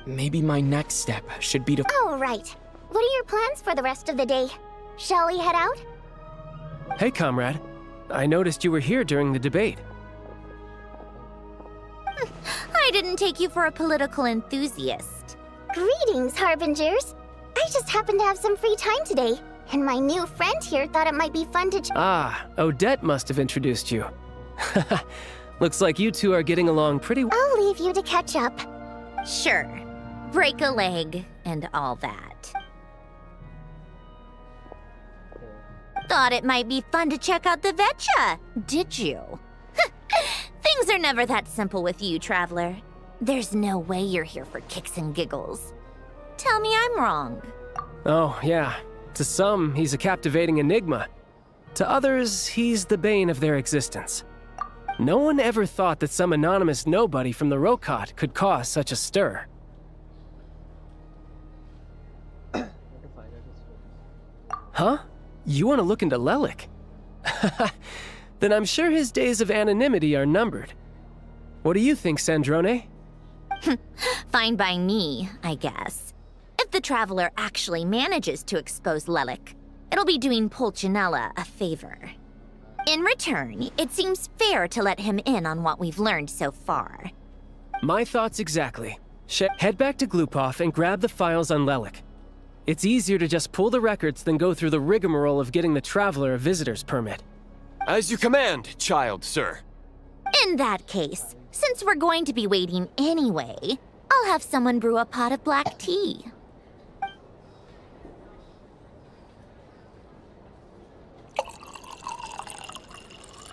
Maybe my next step should be to— Oh, right. What are your plans for the rest of the day? Shall we head out? Hey, comrade. I noticed you were here during the debate. I didn't take you for a political enthusiast. Greetings, Harbingers. I just happened to have some free time today, and my new friend here thought it might be fun to— Ah, Odette must have introduced you. Looks like you two are getting along pretty well. I'll leave you to catch up. Sure. Break a leg and all that. Thought it might be fun to check out the Vetcha, did you? Things are never that simple with you, Traveler. There's no way you're here for kicks and giggles. Tell me I'm wrong. Oh, yeah. To some, he's a captivating enigma. To others, he's the bane of their existence. No one ever thought that some anonymous nobody from the Rokot could cause such a stir. Huh? You want to look into Lelik? Then I'm sure his days of anonymity are numbered. What do you think, Sandrone? Fine by me, I guess. If the Traveler actually manages to expose Lelik, it'll be doing Pulcinella a favor. In return, it seems fair to let him in on what we've learned so far. My thoughts exactly. Head back to Glupov and grab the files on Lelik. It's easier to just pull the records than go through the rigmarole of getting the Traveler a visitor's permit. As you command, child, sir. In that case, since we're going to be waiting anyway, I'll have someone brew a pot of black tea.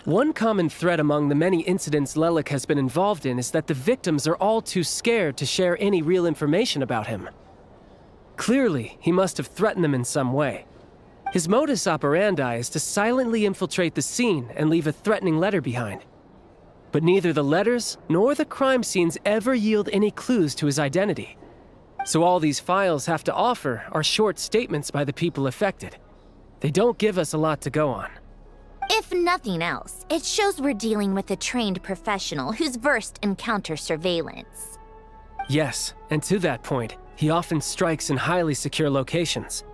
One common thread among the many incidents Lelik has been involved in is that the victims are all too scared to share any real information about him. Clearly, he must have threatened them in some way. His modus operandi is to silently infiltrate the scene and leave a threatening letter behind. But neither the letters nor the crime scenes ever yield any clues to his identity. So all these files have to offer are short statements by the people affected. They don't give us a lot to go on. If nothing else, it shows we're dealing with a trained professional who's versed in counter-surveillance. Yes, and to that point, he often strikes in highly secure locations.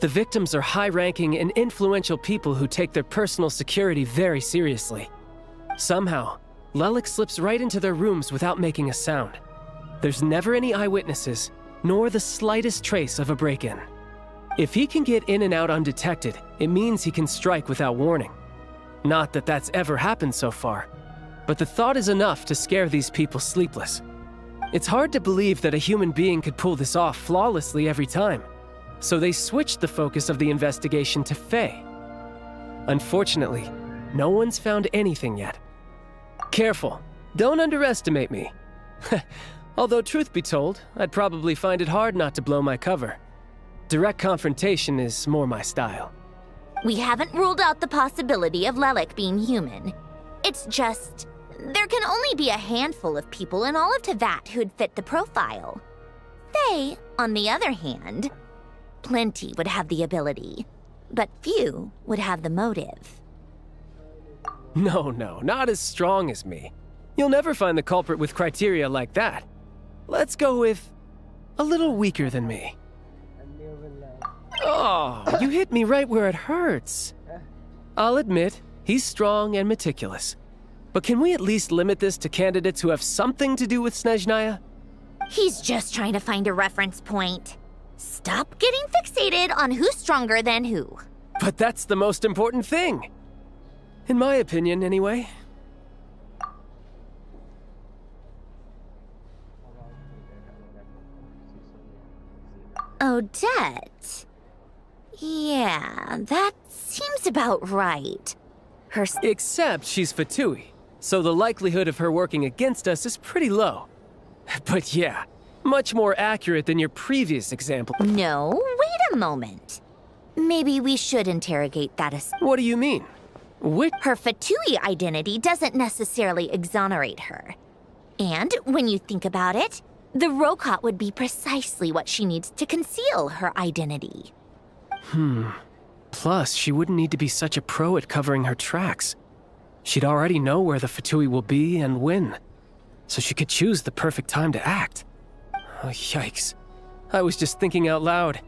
The victims are high-ranking and influential people who take their personal security very seriously. Somehow, Lelik slips right into their rooms without making a sound. There's never any eyewitnesses, nor the slightest trace of a break-in. If he can get in and out undetected, it means he can strike without warning. Not that that's ever happened so far, but the thought is enough to scare these people sleepless. It's hard to believe that a human being could pull this off flawlessly every time, so they switched the focus of the investigation to Faye. Unfortunately, no one's found anything yet. Careful, don't underestimate me. Although truth be told, I'd probably find it hard not to blow my cover. Direct confrontation is more my style. We haven't ruled out the possibility of Lelik being human. It's just, there can only be a handful of people in all of Teyvat who'd fit the profile. Faye, on the other hand, plenty would have the ability, but few would have the motive. No, not as strong as me. You'll never find the culprit with criteria like that. Let's go with a little weaker than me. Oh, you hit me right where it hurts. I'll admit, he's strong and meticulous. But can we at least limit this to candidates who have something to do with Snezhnaya? He's just trying to find a reference point. Stop getting fixated on who's stronger than who. But that's the most important thing. In my opinion, anyway. Odette? Yeah, that seems about right. Except she's Fatui, so the likelihood of her working against us is pretty low. But yeah, much more accurate than your previous example. No, wait a moment. Maybe we should interrogate that as— What do you mean? Her Fatui identity doesn't necessarily exonerate her. And when you think about it, the Rokot would be precisely what she needs to conceal her identity. Plus, she wouldn't need to be such a pro at covering her tracks. She'd already know where the Fatui will be and when, so she could choose the perfect time to act. Oh, yikes. I was just thinking out loud.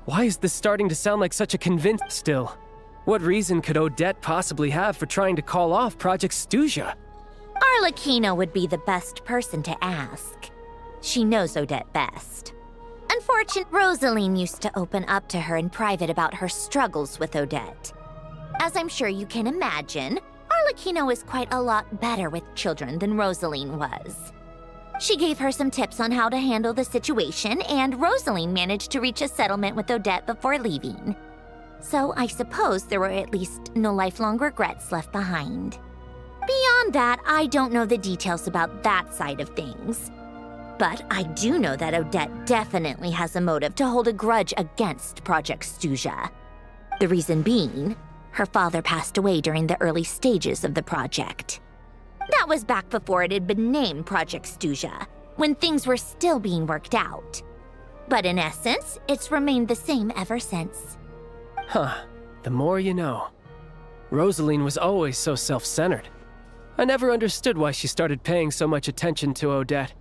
Why is this starting to sound like such a Still, what reason could Odette possibly have for trying to call off Project Stuzha? Arlecchino would be the best person to ask. She knows Odette best. Unfortunately, Rosaline used to open up to her in private about her struggles with Odette. As I'm sure you can imagine, Arlecchino is quite a lot better with children than Rosaline was. She gave her some tips on how to handle the situation, and Rosaline managed to reach a settlement with Odette before leaving. So I suppose there were at least no lifelong regrets left behind. Beyond that, I don't know the details about that side of things. But I do know that Odette definitely has a motive to hold a grudge against Project Stuzha. The reason being, her father passed away during the early stages of the project. That was back before it had been named Project Stuzha, when things were still being worked out. But in essence, it's remained the same ever since. Huh. The more you know. Rosaline was always so self-centered. I never understood why she started paying so much attention to Odette.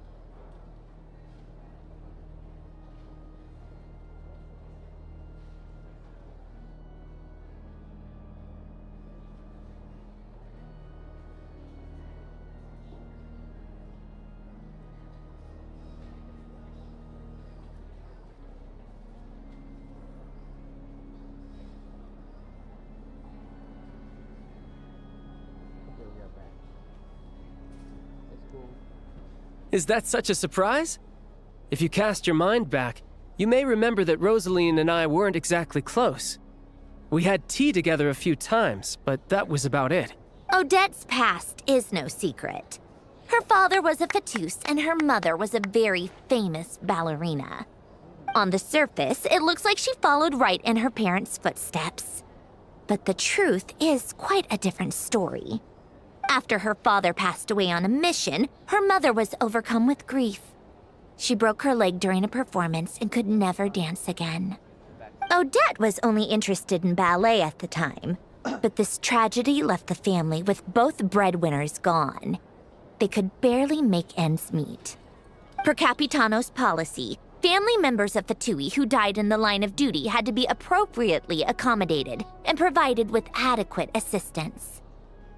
Is that such a surprise? If you cast your mind back, you may remember that Rosaline and I weren't exactly close. We had tea together a few times, but that was about it. Odette's past is no secret. Her father was a fatus and her mother was a very famous ballerina. On the surface, it looks like she followed right in her parents' footsteps. But the truth is quite a different story. After her father passed away on a mission, her mother was overcome with grief. She broke her leg during a performance and could never dance again. Odette was only interested in ballet at the time, but this tragedy left the family with both breadwinners gone. They could barely make ends meet. Per Capitano's policy, family members of Fatui who died in the line of duty had to be appropriately accommodated and provided with adequate assistance.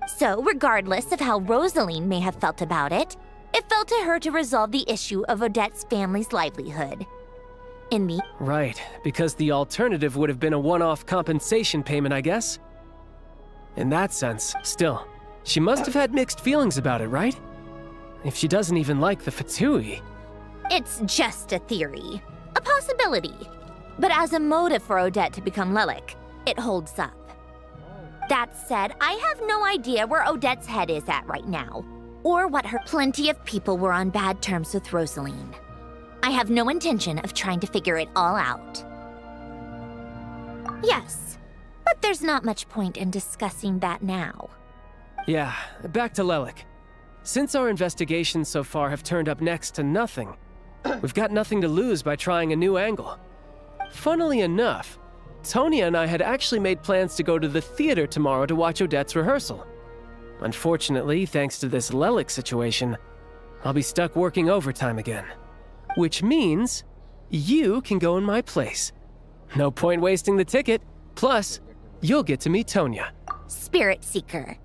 So, regardless of how Rosaline may have felt about it, it fell to her to resolve the issue of Odette's family's livelihood. Right, because the alternative would have been a one-off compensation payment, I guess? In that sense, still, she must have had mixed feelings about it, right? If she doesn't even like the Fatui. It's just a theory, a possibility. But as a motive for Odette to become Lelik, it holds up. That said, I have no idea where Odette's head is at right now, or what her plenty of people were on bad terms with Rosaline. I have no intention of trying to figure it all out. Yes, but there's not much point in discussing that now. Yeah, back to Lelik. Since our investigations so far have turned up next to nothing, we've got nothing to lose by trying a new angle. Funnily enough, Tonya and I had actually made plans to go to the theater tomorrow to watch Odette's rehearsal. Unfortunately, thanks to this Lelik situation, I'll be stuck working overtime again. Which means you can go in my place. No point wasting the ticket, plus you'll get to meet Tonya. Spirit Seeker.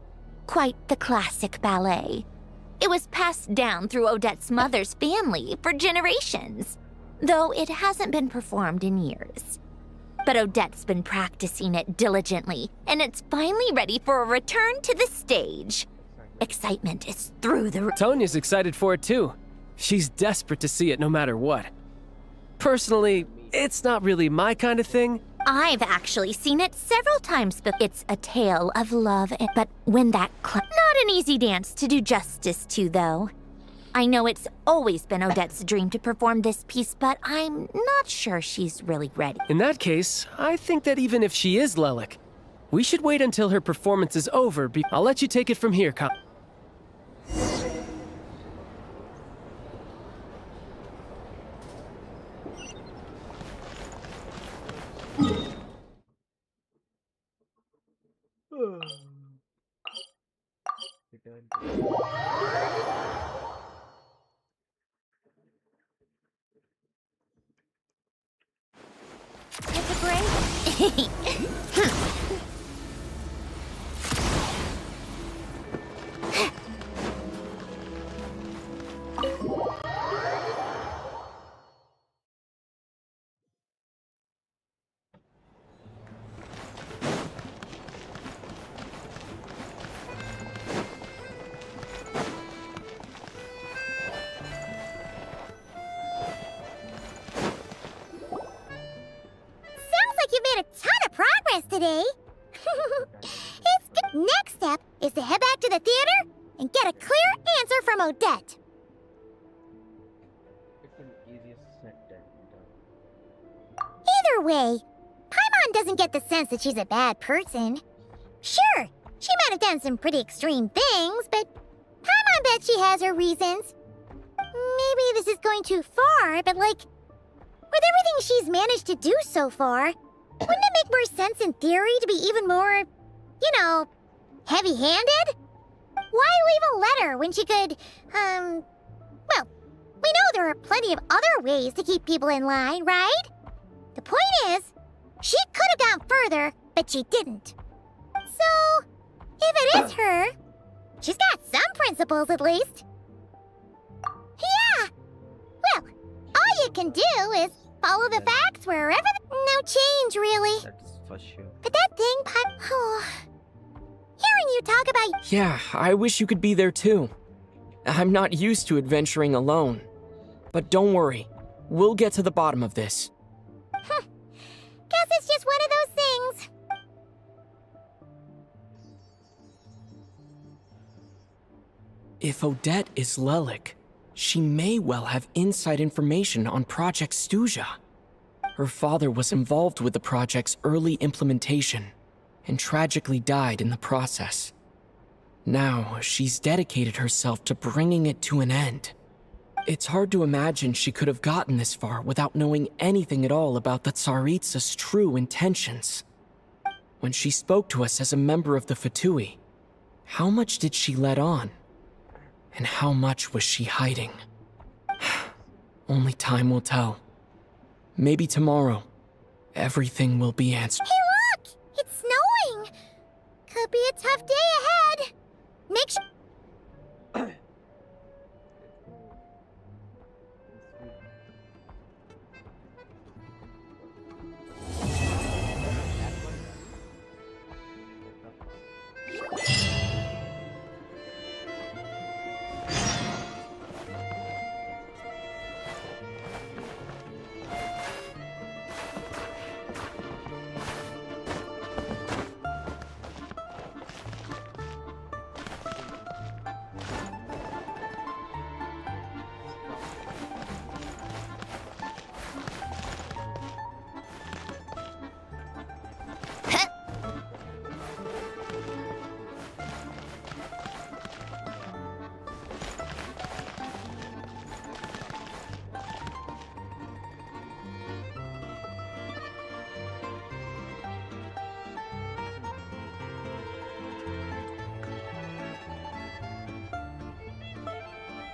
Quite the classic ballet. It was passed down through Odette's mother's family for generations, though it hasn't been performed in years. But Odette's been practicing it diligently, and it's finally ready for a return to the stage. Excitement is through the roof. Tonya's excited for it too. She's desperate to see it no matter what. Personally, it's not really my kind of thing. I've actually seen it several times, but it's a tale of love. But when that not an easy dance to do justice to, though. I know it's always been Odette's dream to perform this piece, but I'm not sure she's really ready. In that case, I think that even if she is Lelik, we should wait until her performance is over. I'll let you take it from here, Take a break? today. It's good. Next step is to head back to the theater and get a clear answer from Odette. It's an easiest sentence. Either way, Paimon doesn't get the sense that she's a bad person. Sure, she might have done some pretty extreme things, but Paimon bet she has her reasons. Maybe this is going too far, but like, with everything she's managed to do so far, wouldn't it make more sense in theory to be even more, you know, heavy-handed? Why leave a letter when she could, well, we know there are plenty of other ways to keep people in line, right? The point is, she could have gone further, but she didn't. So, if it is her, she's got some principles at least. Yeah! Well, all you can do is follow the facts wherever no change, really. That's for sure. But that thing, hearing you talk about... Yeah, I wish you could be there too. I'm not used to adventuring alone. But don't worry, we'll get to the bottom of this. Guess it's just one of those things. If Odette is Lelik, she may well have inside information on Project Stuzha. Her father was involved with the project's early implementation and tragically died in the process. Now, she's dedicated herself to bringing it to an end. It's hard to imagine she could have gotten this far without knowing anything at all about the tsaritsa's true intentions. When she spoke to us as a member of the Fatui, how much did she let on? And how much was she hiding? Only time will tell. Maybe tomorrow, everything will be answered. Hey, look! It's snowing! Could be a tough day ahead. Make sure...